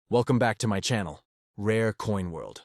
Welcome back to my channel, Rare Coin World.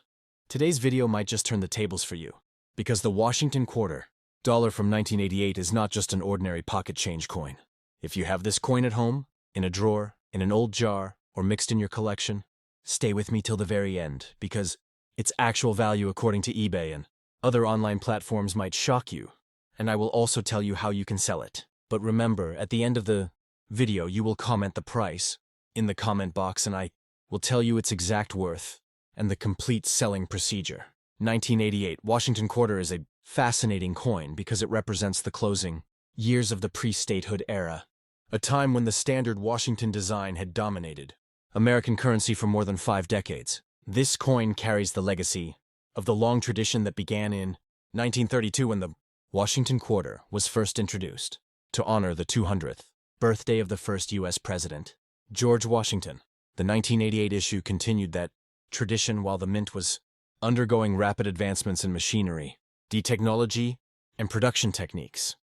Today's video might just turn the tables for you, because the Washington Quarter dollar from 1988 is not just an ordinary pocket change coin. If you have this coin at home, in a drawer, in an old jar, or mixed in your collection, stay with me till the very end, because its actual value according to eBay and other online platforms might shock you, and I will also tell you how you can sell it. But remember, at the end of the video, you will comment the price in the comment box, and I will tell you its exact worth and the complete selling procedure. 1988 Washington Quarter is a fascinating coin because it represents the closing years of the pre-statehood era, a time when the standard Washington design had dominated American currency for more than 5 decades. This coin carries the legacy of the long tradition that began in 1932 when the Washington Quarter was first introduced to honor the 200th birthday of the first U.S. President, George Washington. The 1988 issue continued that tradition while the mint was undergoing rapid advancements in machinery, technology, and production techniques.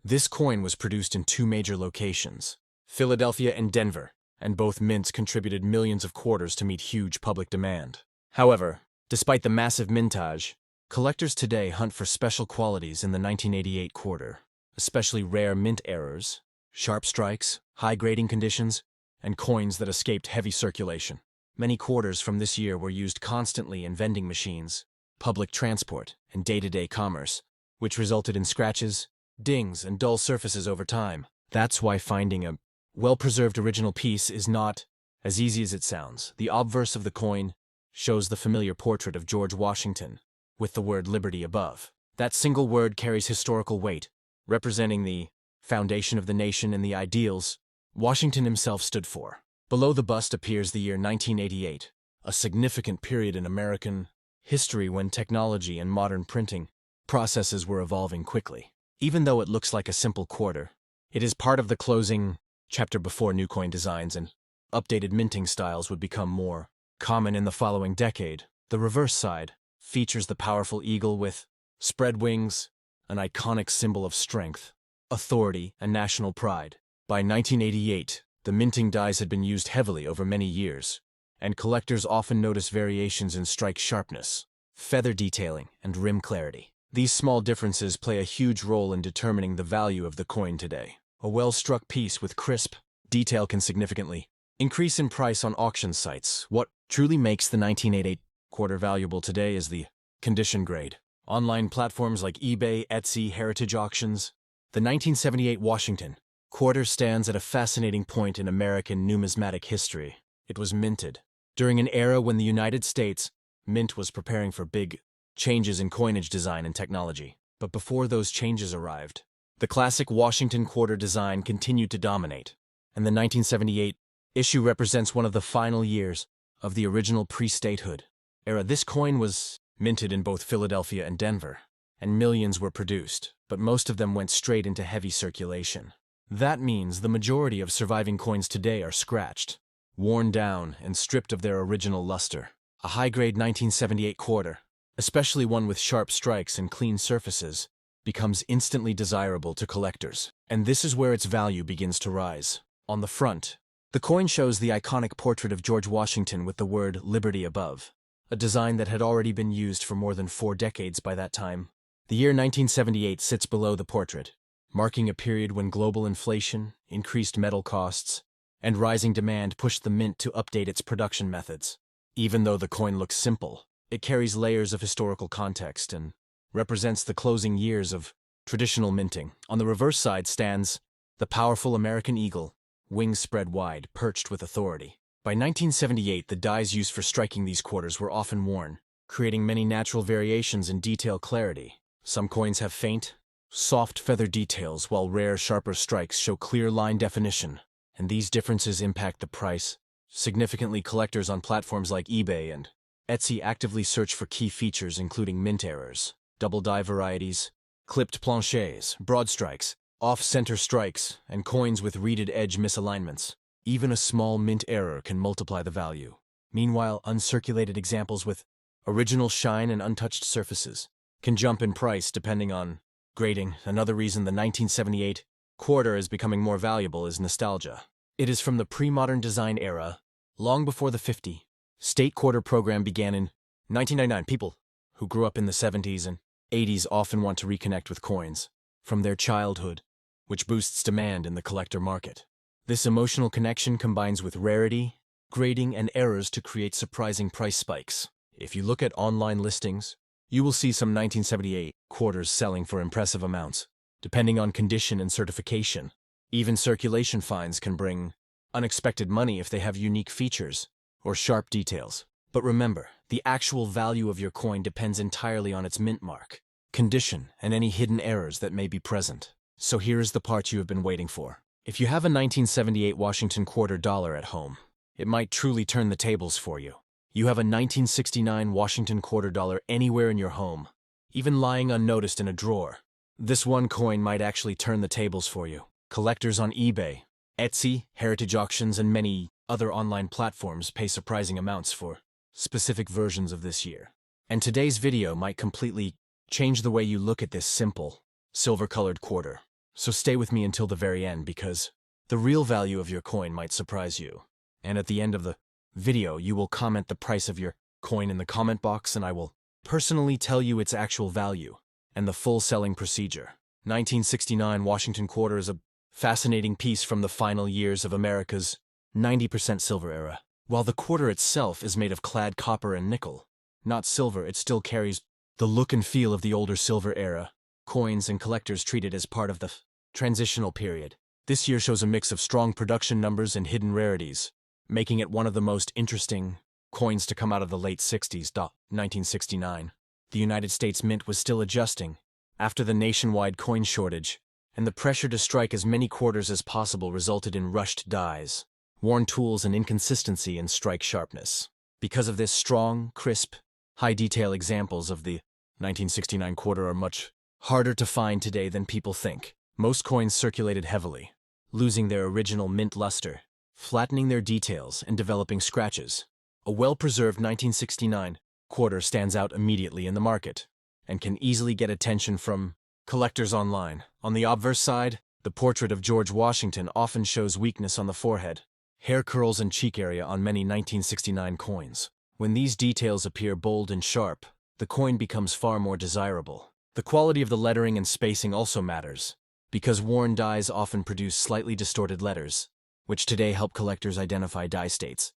This coin was produced in 2 major locations, Philadelphia and Denver, and both mints contributed millions of quarters to meet huge public demand. However, despite the massive mintage, collectors today hunt for special qualities in the 1988 quarter, especially rare mint errors, sharp strikes, high grading conditions, and coins that escaped heavy circulation. Many quarters from this year were used constantly in vending machines, public transport, and day-to-day commerce, which resulted in scratches, dings, and dull surfaces over time. That's why finding a well-preserved original piece is not as easy as it sounds. The obverse of the coin shows the familiar portrait of George Washington, with the word Liberty above. That single word carries historical weight, representing the foundation of the nation and the ideals Washington himself stood for. Below the bust appears the year 1988, a significant period in American history when technology and modern printing processes were evolving quickly. Even though it looks like a simple quarter, it is part of the closing chapter before new coin designs and updated minting styles would become more common in the following decade. The reverse side features the powerful eagle with spread wings, an iconic symbol of strength, authority, and national pride. By 1988, the minting dies had been used heavily over many years, and collectors often notice variations in strike sharpness, feather detailing, and rim clarity. These small differences play a huge role in determining the value of the coin today. A well-struck piece with crisp detail can significantly increase in price on auction sites. What truly makes the 1988 quarter valuable today is the condition grade. Online platforms like eBay, Etsy, Heritage Auctions. The 1978 Washington Quarter stands at a fascinating point in American numismatic history. It was minted during an era when the United States Mint was preparing for big changes in coinage design and technology. But before those changes arrived, the classic Washington Quarter design continued to dominate, and the 1978 issue represents one of the final years of the original pre-statehood era. This coin was minted in both Philadelphia and Denver, and millions were produced, but most of them went straight into heavy circulation. That means the majority of surviving coins today are scratched, worn down, and stripped of their original luster. A high-grade 1978 quarter, especially one with sharp strikes and clean surfaces, becomes instantly desirable to collectors. And this is where its value begins to rise. On the front, the coin shows the iconic portrait of George Washington with the word Liberty above, a design that had already been used for more than 4 decades by that time. The year 1978 sits below the portrait, marking a period when global inflation, increased metal costs, and rising demand pushed the mint to update its production methods. Even though the coin looks simple, it carries layers of historical context and represents the closing years of traditional minting. On the reverse side stands the powerful American eagle, wings spread wide, perched with authority. By 1978, the dies used for striking these quarters were often worn, creating many natural variations in detail clarity. Some coins have faint, soft feather details, while rare, sharper strikes show clear line definition, and these differences impact the price. Significantly, collectors on platforms like eBay and Etsy actively search for key features including mint errors, double die varieties, clipped planchets, broad strikes, off-center strikes, and coins with reeded edge misalignments. Even a small mint error can multiply the value. Meanwhile, uncirculated examples with original shine and untouched surfaces can jump in price depending on grading. Another reason the 1978 quarter is becoming more valuable is nostalgia. It is from the pre-modern design era Long before the 50 state quarter program began in 1999, people who grew up in the 70s and 80s often want to reconnect with coins from their childhood, which boosts demand in the collector market. This emotional connection combines with rarity, grading, and errors to create surprising price spikes. If you look at online listings, you will see some 1978 quarters selling for impressive amounts. Depending on condition and certification, even circulation finds can bring unexpected money if they have unique features or sharp details. But remember, the actual value of your coin depends entirely on its mint mark, condition, and any hidden errors that may be present. So here is the part you have been waiting for. If you have a 1978 Washington quarter dollar at home, it might truly turn the tables for you. You have a 1969 Washington quarter dollar anywhere in your home, even lying unnoticed in a drawer. This one coin might actually turn the tables for you. Collectors on eBay, Etsy, Heritage Auctions, and many other online platforms pay surprising amounts for specific versions of this year. And today's video might completely change the way you look at this simple, silver-colored quarter. So stay with me until the very end because the real value of your coin might surprise you. And at the end of the video, you will comment the price of your coin in the comment box and I will personally tell you its actual value and the full selling procedure. 1969 Washington quarter is a fascinating piece from the final years of America's 90% silver era. While the quarter itself is made of clad copper and nickel, not silver, it still carries the look and feel of the older silver era. Coins and collectors treat it as part of the transitional period. This year shows a mix of strong production numbers and hidden rarities, making it one of the most interesting coins to come out of the late 60s. 1969. The United States Mint was still adjusting after the nationwide coin shortage, and the pressure to strike as many quarters as possible resulted in rushed dies, worn tools, and inconsistency in strike sharpness. Because of this, strong, crisp, high-detail examples of the 1969 quarter are much harder to find today than people think. Most coins circulated heavily, losing their original mint luster, flattening their details, and developing scratches. A well-preserved 1969 quarter stands out immediately in the market and can easily get attention from collectors online. On the obverse side, the portrait of George Washington often shows weakness on the forehead, hair curls, and cheek area on many 1969 coins. When these details appear bold and sharp, the coin becomes far more desirable. The quality of the lettering and spacing also matters, because worn dies often produce slightly distorted letters, which today help collectors identify die states.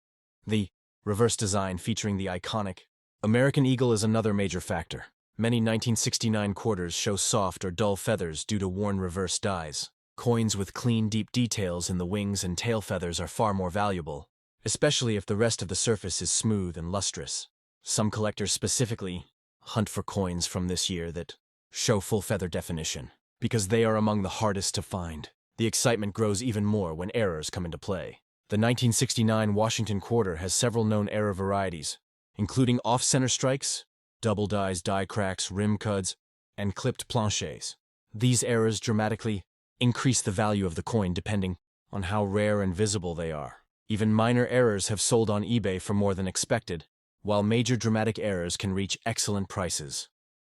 The reverse design featuring the iconic American eagle is another major factor. Many 1969 quarters show soft or dull feathers due to worn reverse dies. Coins with clean, deep details in the wings and tail feathers are far more valuable, especially if the rest of the surface is smooth and lustrous. Some collectors specifically hunt for coins from this year that show full feather definition, because they are among the hardest to find. The excitement grows even more when errors come into play. The 1969 Washington quarter has several known error varieties, including off-center strikes, double dies, die cracks, rim cuds, and clipped planchets. These errors dramatically increase the value of the coin depending on how rare and visible they are. Even minor errors have sold on eBay for more than expected, while major dramatic errors can reach excellent prices.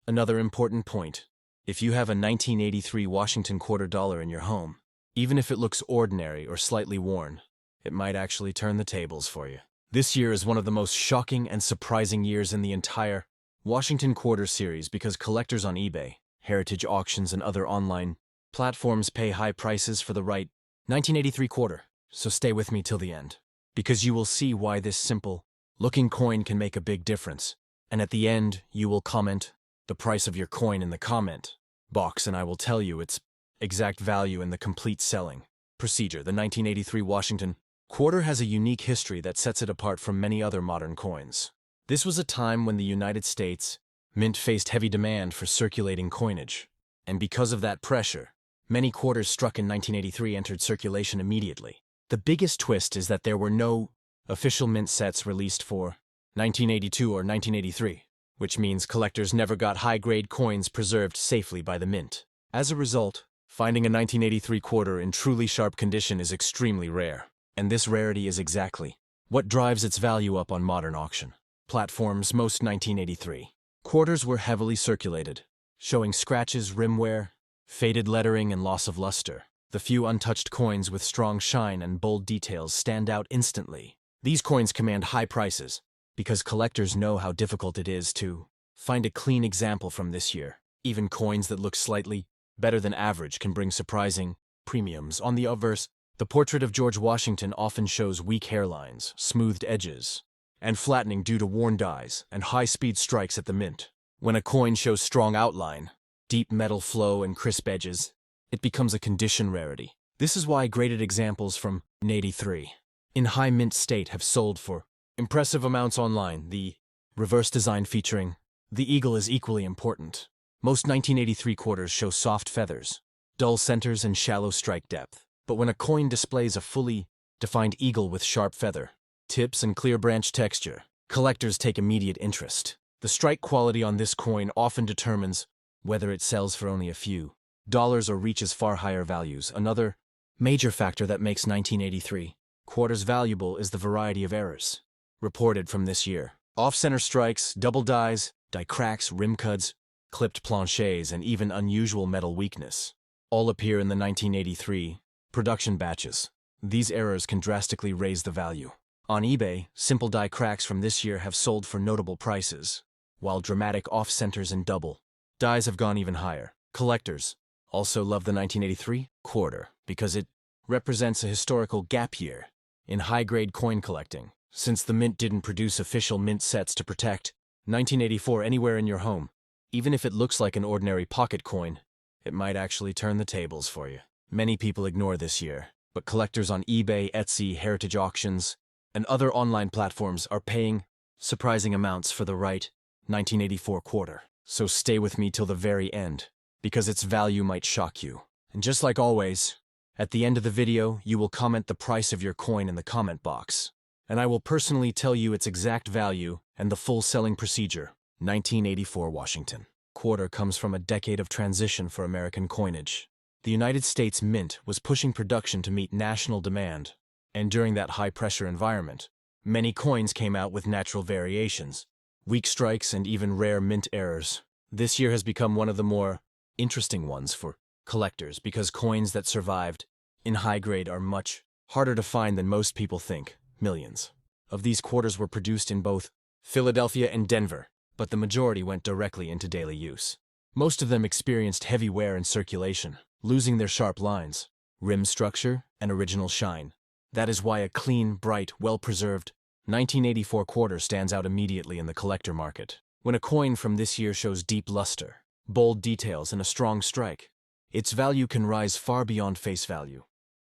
Another important point: if you have a 1983 Washington quarter dollar in your home, even if it looks ordinary or slightly worn, it might actually turn the tables for you. This year is one of the most shocking and surprising years in the entire Washington quarter series because collectors on eBay, Heritage Auctions, and other online platforms pay high prices for the right 1983 quarter. So stay with me till the end, because you will see why this simple-looking coin can make a big difference. And at the end, you will comment the price of your coin in the comment box, and I will tell you its exact value and the complete selling procedure. The 1983 Washington quarter has a unique history that sets it apart from many other modern coins. This was a time when the United States Mint faced heavy demand for circulating coinage, and because of that pressure, many quarters struck in 1983 entered circulation immediately. The biggest twist is that there were no official mint sets released for 1982 or 1983, which means collectors never got high-grade coins preserved safely by the mint. As a result, finding a 1983 quarter in truly sharp condition is extremely rare, and this rarity is exactly what drives its value up on modern auction platforms. Most 1983 quarters were heavily circulated, showing scratches, rim wear, faded lettering, and loss of luster. The few untouched coins with strong shine and bold details stand out instantly, These coins command high prices because collectors know how difficult it is to find a clean example from this year. Even coins that look slightly better than average can bring surprising premiums. On the obverse, the portrait of George Washington often shows weak hairlines, smoothed edges, and flattening due to worn dies and high-speed strikes at the mint. When a coin shows strong outline, deep metal flow, and crisp edges, it becomes a condition rarity. This is why graded examples from 1983 in high mint state have sold for impressive amounts online. The reverse design featuring the eagle is equally important. Most 1983 quarters show soft feathers, dull centers, and shallow strike depth. But when a coin displays a fully defined eagle with sharp feather, tips, and clear branch texture, collectors take immediate interest. The strike quality on this coin often determines whether it sells for only a few dollars or reaches far higher values. Another major factor that makes 1983 quarters valuable is the variety of errors reported from this year. Off-center strikes, double dies, die cracks, rim cuts, clipped planchets, and even unusual metal weakness all appear in the 1983 production batches. These errors can drastically raise the value. On eBay, simple die cracks from this year have sold for notable prices, while dramatic off-centers and double dies have gone even higher. Collectors also love the 1983 quarter because it represents a historical gap year in high-grade coin collecting. Since the mint didn't produce official mint sets to protect 1984 anywhere in your home, even if it looks like an ordinary pocket coin, it might actually turn the tables for you. Many people ignore this year, but collectors on eBay, Etsy, heritage auctions, and other online platforms are paying surprising amounts for the right 1984 quarter. So stay with me till the very end, because its value might shock you. And just like always, at the end of the video, you will comment the price of your coin in the comment box, and I will personally tell you its exact value and the full selling procedure. 1984 Washington quarter comes from a decade of transition for American coinage. The United States Mint was pushing production to meet national demand, and during that high-pressure environment, many coins came out with natural variations, weak strikes, and even rare mint errors. This year has become one of the more interesting ones for collectors because coins that survived in high grade are much harder to find than most people think. Millions of these quarters were produced in both Philadelphia and Denver, but the majority went directly into daily use. Most of them experienced heavy wear and circulation, losing their sharp lines, rim structure, and original shine. That is why a clean, bright, well-preserved 1984 quarter stands out immediately in the collector market. When a coin from this year shows deep luster, bold details, and a strong strike, its value can rise far beyond face value.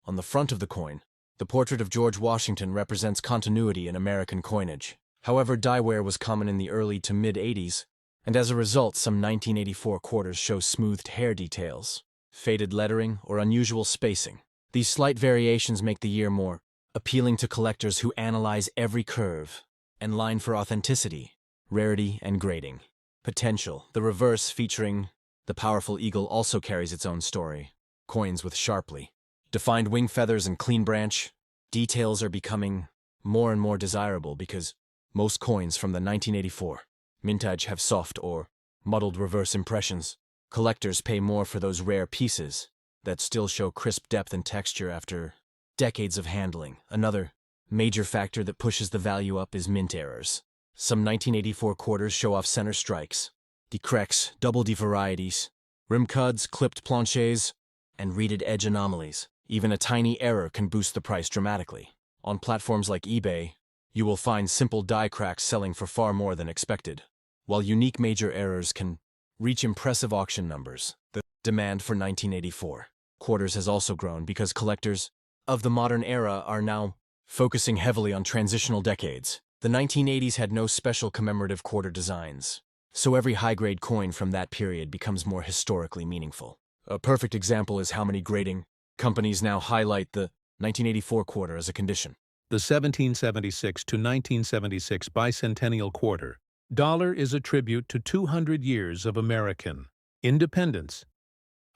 On the front of the coin, the portrait of George Washington represents continuity in American coinage. However, die wear was common in the early to mid-80s, and as a result, some 1984 quarters show smoothed hair details, faded lettering, or unusual spacing. These slight variations make the year more appealing to collectors who analyze every curve and line for authenticity, rarity, and grading potential. The reverse, featuring the powerful eagle, also carries its own story. Coins with sharply defined wing feathers and clean branch details are becoming more and more desirable because most coins from the 1984 mintage have soft or muddled reverse impressions. Collectors pay more for those rare pieces that still show crisp depth and texture after decades of handling. Another major factor that pushes the value up is mint errors. Some 1984 quarters show off center strikes, decrecs, double D varieties, rim cuts, clipped planchets, and reeded edge anomalies. Even a tiny error can boost the price dramatically. On platforms like eBay, you will find simple die cracks selling for far more than expected, while unique major errors can reach impressive auction numbers. The demand for 1984 quarters has also grown because collectors of the modern era are now focusing heavily on transitional decades. The 1980s had no special commemorative quarter designs, so every high-grade coin from that period becomes more historically meaningful. A perfect example is how many grading companies now highlight the 1984 quarter as a condition. The 1776 to 1976 bicentennial quarter dollar is a tribute to 200 years of American independence,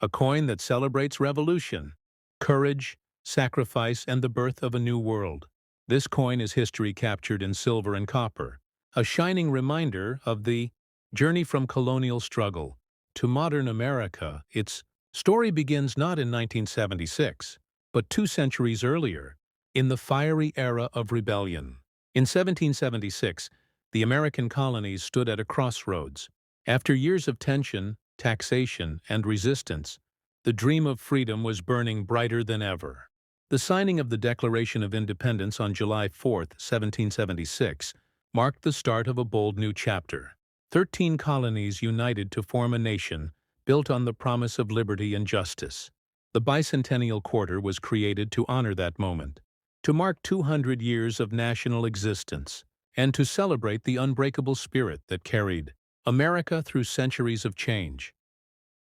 a coin that celebrates revolution, courage, sacrifice, and the birth of a new world. This coin is history captured in silver and copper, a shining reminder of the journey from colonial struggle to modern America. Its story begins not in 1976, but 2 centuries earlier, in the fiery era of rebellion. In 1776, the American colonies stood at a crossroads. After years of tension, taxation, and resistance, the dream of freedom was burning brighter than ever. The signing of the Declaration of Independence on July 4, 1776, marked the start of a bold new chapter. 13 colonies united to form a nation built on the promise of liberty and justice. The Bicentennial Quarter was created to honor that moment, to mark 200 years of national existence, and to celebrate the unbreakable spirit that carried America through centuries of change.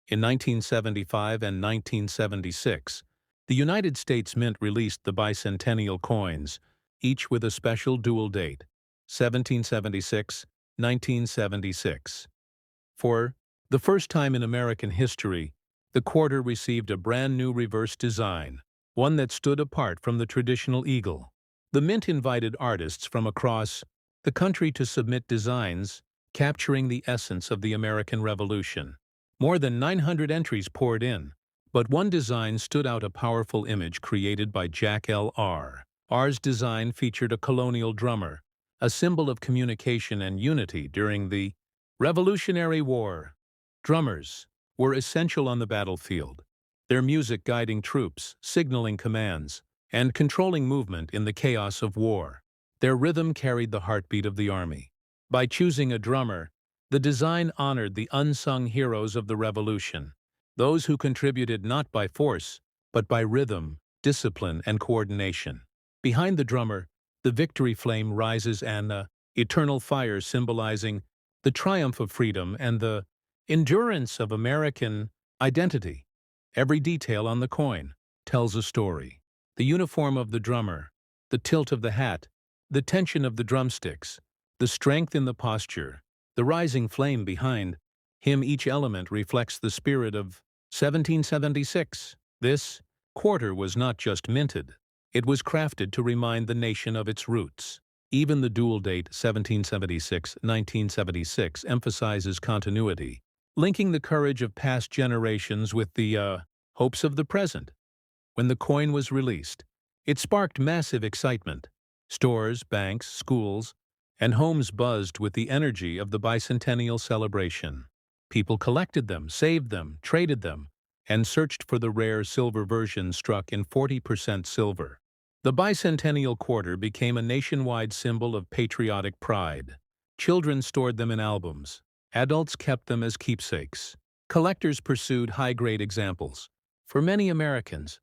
In 1975 and 1976, the United States Mint released the bicentennial coins, each with a special dual date, 1776, 1976. For the first time in American history, the quarter received a brand new reverse design, one that stood apart from the traditional eagle. The Mint invited artists from across the country to submit designs capturing the essence of the American Revolution. More than 900 entries poured in, but one design stood out: a powerful image created by Jack L. R's design featured a colonial drummer, a symbol of communication and unity during the Revolutionary War. Drummers were essential on the battlefield, their music guiding troops, signaling commands, and controlling movement in the chaos of war. Their rhythm carried the heartbeat of the army. By choosing a drummer, the design honored the unsung heroes of the Revolution, those who contributed not by force, but by rhythm, discipline, and coordination. Behind the drummer, the victory flame rises, an eternal fire symbolizing the triumph of freedom and the endurance of American identity. Every detail on the coin tells a story. The uniform of the drummer, the tilt of the hat, the tension of the drumsticks, the strength in the posture, the rising flame behind him, each element reflects the spirit of 1776. This quarter was not just minted, it was crafted to remind the nation of its roots. Even the dual date 1776-1976 emphasizes continuity, linking the courage of past generations with the hopes of the present. When the coin was released, it sparked massive excitement. Stores, banks, schools, and homes buzzed with the energy of the bicentennial celebration. People collected them, saved them, traded them, and searched for the rare silver version struck in 40% silver. The bicentennial quarter became a nationwide symbol of patriotic pride. Children stored them in albums. Adults kept them as keepsakes. Collectors pursued high-grade examples. For many Americans,